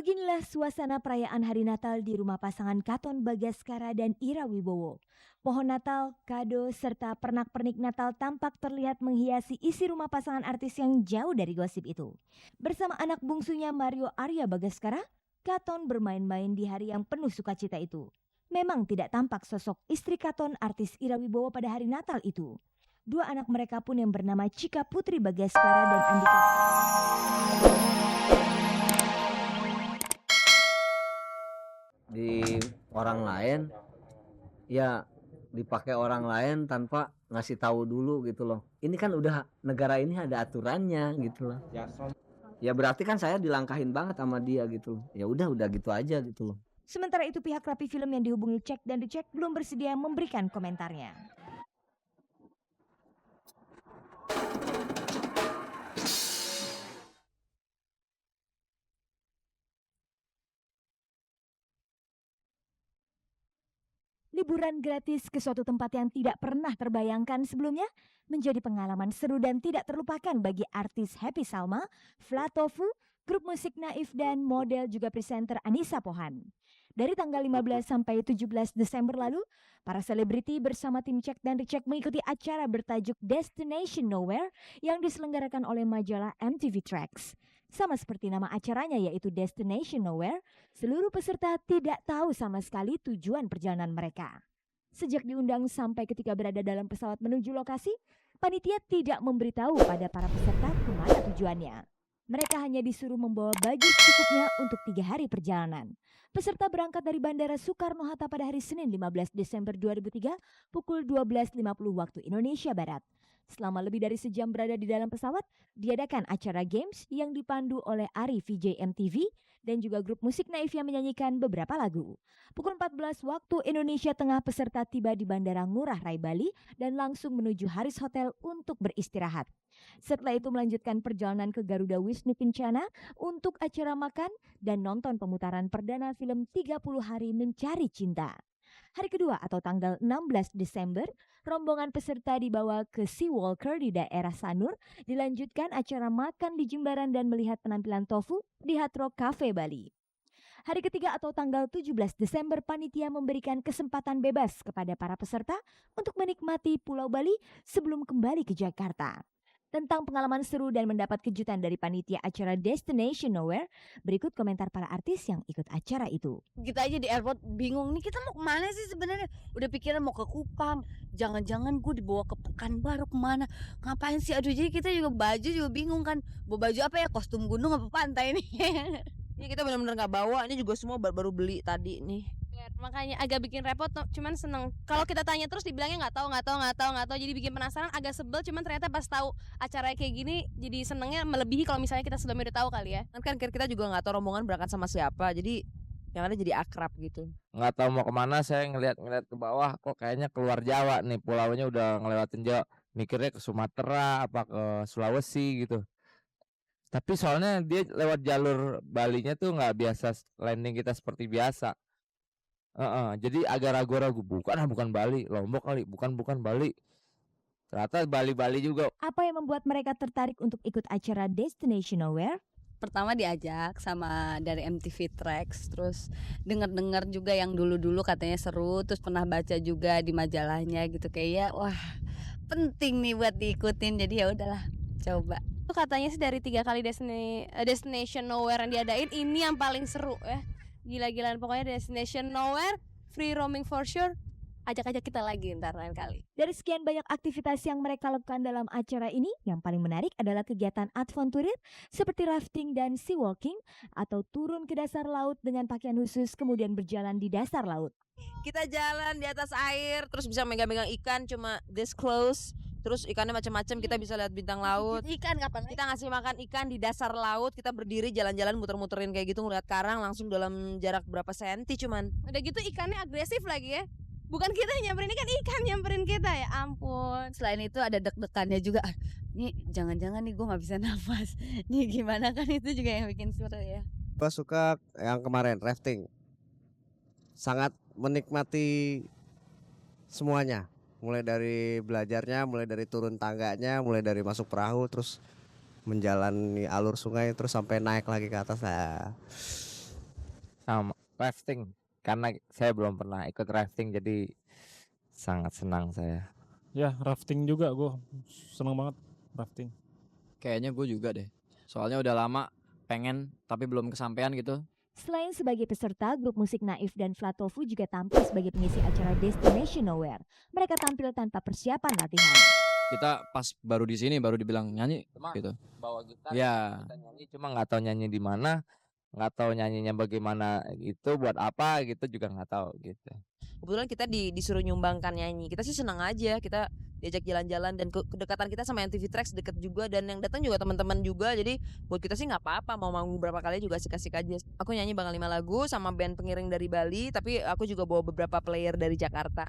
Beginilah suasana perayaan Hari Natal di rumah pasangan Katon Bagaskara dan Ira Wibowo. Pohon Natal, kado, serta pernak-pernik Natal tampak terlihat menghiasi isi rumah pasangan artis yang jauh dari gosip itu. Bersama anak bungsunya Mario Arya Bagaskara, Katon bermain-main di hari yang penuh sukacita itu. Memang tidak tampak sosok istri Katon artis Ira Wibowo pada hari Natal itu. Dua anak mereka pun yang bernama Cika Putri Bagaskara dan Andika di orang lain, ya dipakai orang lain tanpa ngasih tahu dulu gitu loh. Ini kan udah negara ini ada aturannya gitu loh. Ya berarti kan saya dilangkahin banget sama dia gitu loh. Ya udah gitu aja gitu loh. Sementara itu pihak Rapi Film yang dihubungi Cek dan Dicek belum bersedia memberikan komentarnya. Liburan gratis ke suatu tempat yang tidak pernah terbayangkan sebelumnya menjadi pengalaman seru dan tidak terlupakan bagi artis Happy Salma, Flatofu, grup musik Naif dan model juga presenter Anissa Pohan. Dari tanggal 15 sampai 17 Desember lalu, para selebriti bersama tim Cek dan Dicek mengikuti acara bertajuk Destination Nowhere yang diselenggarakan oleh majalah MTV Tracks. Sama seperti nama acaranya yaitu Destination Nowhere, seluruh peserta tidak tahu sama sekali tujuan perjalanan mereka. Sejak diundang sampai ketika berada dalam pesawat menuju lokasi, panitia tidak memberitahu pada para peserta kemana tujuannya. Mereka hanya disuruh membawa baju secukupnya untuk 3 hari perjalanan. Peserta berangkat dari Bandara Soekarno-Hatta pada hari Senin 15 Desember 2003 pukul 12.50 waktu Indonesia Barat. Selama lebih dari sejam berada di dalam pesawat, diadakan acara games yang dipandu oleh Ari VJ MTV dan juga grup musik Naif yang menyanyikan beberapa lagu. Pukul 14 waktu Indonesia Tengah, peserta tiba di Bandara Ngurah Rai Bali dan langsung menuju Haris Hotel untuk beristirahat. Setelah itu melanjutkan perjalanan ke Garuda Wisnu Kencana untuk acara makan dan nonton pemutaran perdana film 30 Hari Mencari Cinta. Hari kedua atau tanggal 16 Desember, rombongan peserta dibawa ke Sea Walker di daerah Sanur, dilanjutkan acara makan di Jimbaran dan melihat penampilan Tofu di Hard Rock Cafe Bali. Hari ketiga atau tanggal 17 Desember, panitia memberikan kesempatan bebas kepada para peserta untuk menikmati Pulau Bali sebelum kembali ke Jakarta. Tentang pengalaman seru dan mendapat kejutan dari panitia acara Destination Nowhere, berikut komentar para artis yang ikut acara itu. Kita aja di airport bingung nih, kita mau kemana sih sebenarnya? Udah pikiran mau ke Kupang, jangan-jangan gue dibawa ke Pekanbaru kemana? Ngapain sih? Aduh, jadi kita juga baju juga bingung kan. Bawa baju apa ya? Kostum gunung apa pantai nih? Ini kita benar-benar nggak bawa, ini juga semua baru beli tadi nih. Makanya agak bikin repot, cuman seneng. Kalau kita tanya terus dibilangnya nggak tahu, jadi bikin penasaran, agak sebel. Cuman ternyata pas tahu acaranya kayak gini, jadi senengnya melebihi kalau misalnya kita sebelumnya udah tahu kali ya. Kan kita juga nggak tahu rombongan berangkat sama siapa, jadi yang ada jadi akrab gitu. Nggak tahu mau kemana, saya ngeliat ke bawah, kok kayaknya keluar Jawa nih, pulaunya udah ngelewatin Jawa, mikirnya ke Sumatera apa ke Sulawesi gitu. Tapi soalnya dia lewat jalur Balinya tuh nggak biasa landing kita seperti biasa. Jadi agak ragu-ragu, bukan Bali, Lombok kali, bukan Bali. Ternyata Bali juga. Apa yang membuat mereka tertarik untuk ikut acara Destination Nowhere? Pertama diajak sama dari MTV Tracks, terus dengar juga yang dulu-dulu katanya seru, terus pernah baca juga di majalahnya gitu, kayak wah penting nih buat diikutin, jadi ya udahlah coba. Itu katanya sih dari 3 kali Destination Nowhere yang diadain, ini yang paling seru ya. Gila-gilaan pokoknya Destination Nowhere, free roaming for sure. Ajak-ajak kita lagi ntar lain kali. Dari sekian banyak aktivitas yang mereka lakukan dalam acara ini, yang paling menarik adalah kegiatan adventurir seperti rafting dan sea walking atau turun ke dasar laut dengan pakaian khusus kemudian berjalan di dasar laut. Kita jalan di atas air, terus bisa megang-megang ikan cuma this close. Terus ikannya macam-macam, kita bisa lihat bintang laut. Ikan kapan? Kita ngasih makan ikan di dasar laut, kita berdiri jalan-jalan muter-muterin kayak gitu, ngeliat karang langsung dalam jarak berapa senti cuman. Udah gitu ikannya agresif lagi ya. Bukan kita yang nyamperin ikan nyamperin kita, ya ampun. Selain itu ada deg-degannya juga. Nih jangan-jangan nih gue nggak bisa nafas. Nih gimana kan, itu juga yang bikin seru ya. Gue suka yang kemarin rafting. Sangat menikmati semuanya. Mulai dari belajarnya, mulai dari turun tangganya, mulai dari masuk perahu, terus menjalani alur sungai, terus sampai naik lagi ke atas. Nah, sama rafting. Karena saya belum pernah ikut rafting jadi sangat senang saya. Ya, rafting juga gue seneng banget rafting. Kayaknya gue juga deh. Soalnya udah lama pengen tapi belum kesampaian gitu. Selain sebagai peserta, grup musik Naif dan Flatofu juga tampil sebagai pengisi acara Destination Nowhere. Mereka tampil tanpa persiapan latihan. Kita pas baru di sini baru dibilang nyanyi gitu. Bawa gitar, Ya, kita nyanyi cuma nggak tahu nyanyi di mana, nggak tahu nyanyinya bagaimana gitu, buat apa gitu juga nggak tahu gitu. Kebetulan kita disuruh nyumbangkan nyanyi. Kita sih senang aja, kita diajak jalan-jalan dan kedekatan kita sama MTV Tracks deket juga dan yang datang juga teman-teman juga. Jadi buat kita sih nggak apa-apa, mau manggung berapa kali juga asik-asik aja. Aku nyanyi bakal 5 lagu sama band pengiring dari Bali, tapi aku juga bawa beberapa player dari Jakarta.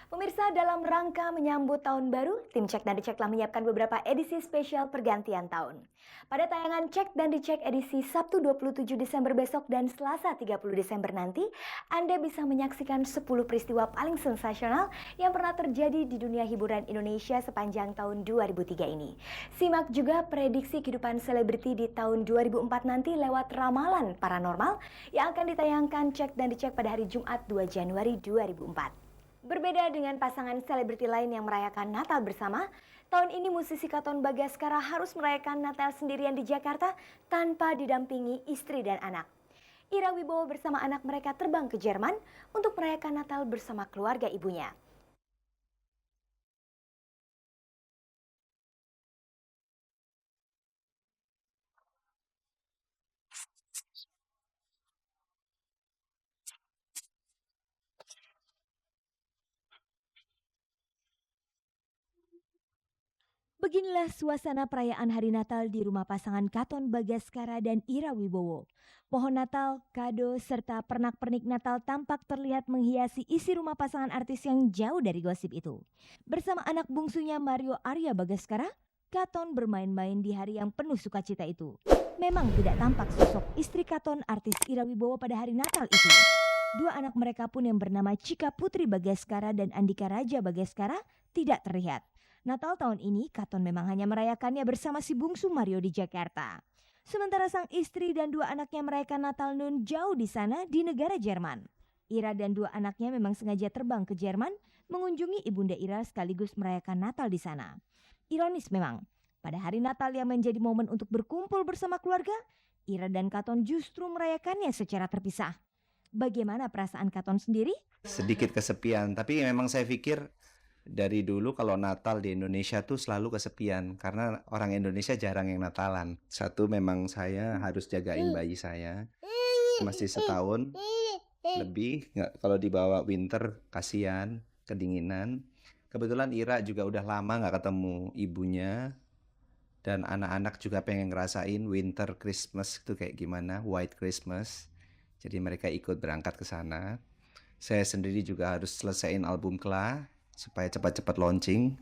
Pemirsa, dalam rangka menyambut tahun baru, tim Cek dan Dicek telah menyiapkan beberapa edisi spesial pergantian tahun. Pada tayangan Cek dan Dicek edisi Sabtu 27 Desember besok dan Selasa 30 Desember nanti, Anda bisa menyaksikan 10 peristiwa paling sensasional yang pernah terjadi di dunia hiburan Indonesia sepanjang tahun 2003 ini. Simak juga prediksi kehidupan selebriti di tahun 2004 nanti lewat ramalan paranormal yang akan ditayangkan Cek dan Dicek pada hari Jumat 2 Januari 2004. Berbeda dengan pasangan selebriti lain yang merayakan Natal bersama, tahun ini musisi Katon Bagaskara harus merayakan Natal sendirian di Jakarta tanpa didampingi istri dan anak. Ira Wibowo bersama anak mereka terbang ke Jerman untuk merayakan Natal bersama keluarga ibunya. Beginilah suasana perayaan hari Natal di rumah pasangan Katon Bagaskara dan Ira Wibowo. Pohon Natal, kado, serta pernak-pernik Natal tampak terlihat menghiasi isi rumah pasangan artis yang jauh dari gosip itu. Bersama anak bungsunya Mario Arya Bagaskara, Katon bermain-main di hari yang penuh sukacita itu. Memang tidak tampak sosok istri Katon artis Ira Wibowo pada hari Natal itu. Dua anak mereka pun yang bernama Cika Putri Bagaskara dan Andika Raja Bagaskara tidak terlihat. Natal tahun ini, Katon memang hanya merayakannya bersama si bungsu Mario di Jakarta. Sementara sang istri dan dua anaknya merayakan Natal nun jauh di sana di negara Jerman. Ira dan dua anaknya memang sengaja terbang ke Jerman mengunjungi ibunda Ira sekaligus merayakan Natal di sana. Ironis memang, pada hari Natal yang menjadi momen untuk berkumpul bersama keluarga, Ira dan Katon justru merayakannya secara terpisah. Bagaimana perasaan Katon sendiri? Sedikit kesepian, tapi memang saya pikir dari dulu kalau Natal di Indonesia tuh selalu kesepian karena orang Indonesia jarang yang Natalan. Satu, memang saya harus jagain bayi saya, masih setahun lebih, nggak, kalau dibawa winter kasihan, kedinginan. Kebetulan Ira juga udah lama nggak ketemu ibunya, dan anak-anak juga pengen ngerasain winter Christmas itu kayak gimana, white Christmas. Jadi mereka ikut berangkat ke sana. Saya sendiri juga harus selesaiin album Kla supaya cepat-cepat launching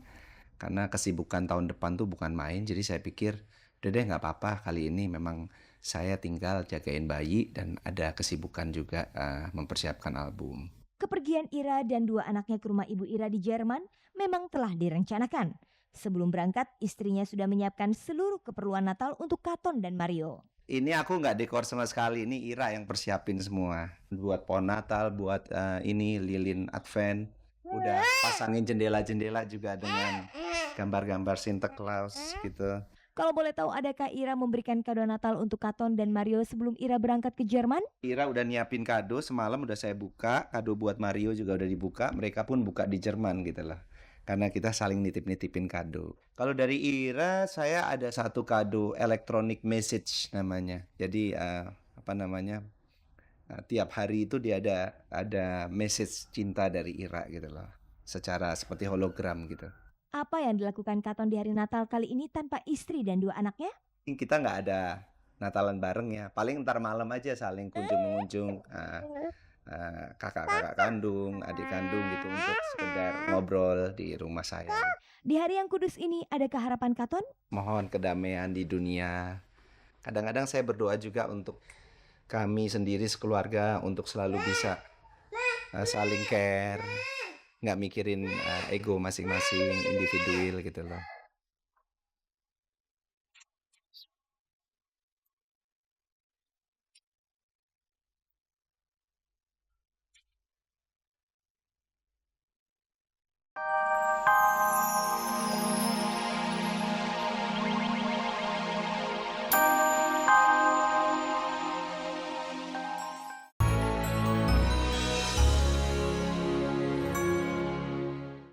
karena kesibukan tahun depan tuh bukan main. Jadi saya pikir udah deh nggak apa-apa, kali ini memang saya tinggal jagain bayi dan ada kesibukan juga mempersiapkan album. Kepergian Ira dan dua anaknya ke rumah ibu Ira di Jerman memang telah direncanakan. Sebelum berangkat, istrinya sudah menyiapkan seluruh keperluan Natal untuk Katon dan Mario. Ini aku nggak dekor sama sekali, ini Ira yang persiapin semua. Buat pohon Natal, buat ini lilin Advent. Udah pasangin jendela-jendela juga dengan gambar-gambar Santa Claus gitu. Kalau boleh tahu, adakah Ira memberikan kado Natal untuk Katon dan Mario sebelum Ira berangkat ke Jerman? Ira udah nyiapin kado, semalam udah saya buka. Kado buat Mario juga udah dibuka. Mereka pun buka di Jerman gitu lah. Karena kita saling nitip-nitipin kado. Kalau dari Ira, saya ada satu kado electronic message namanya. Jadi tiap hari itu dia ada message cinta dari Ira gitu loh, secara seperti hologram gitu. Apa yang dilakukan Katon di hari Natal kali ini tanpa istri dan dua anaknya? Kita nggak ada Natalan bareng ya, paling ntar malam aja saling kunjung-kunjung kakak-kakak kandung, adik kandung gitu untuk sekedar ngobrol di rumah saya. Di hari yang kudus ini, adakah harapan Katon? Mohon kedamaian di dunia. Kadang-kadang saya berdoa juga untuk kami sendiri sekeluarga untuk selalu bisa saling care, nggak mikirin ego masing-masing individual gitu loh.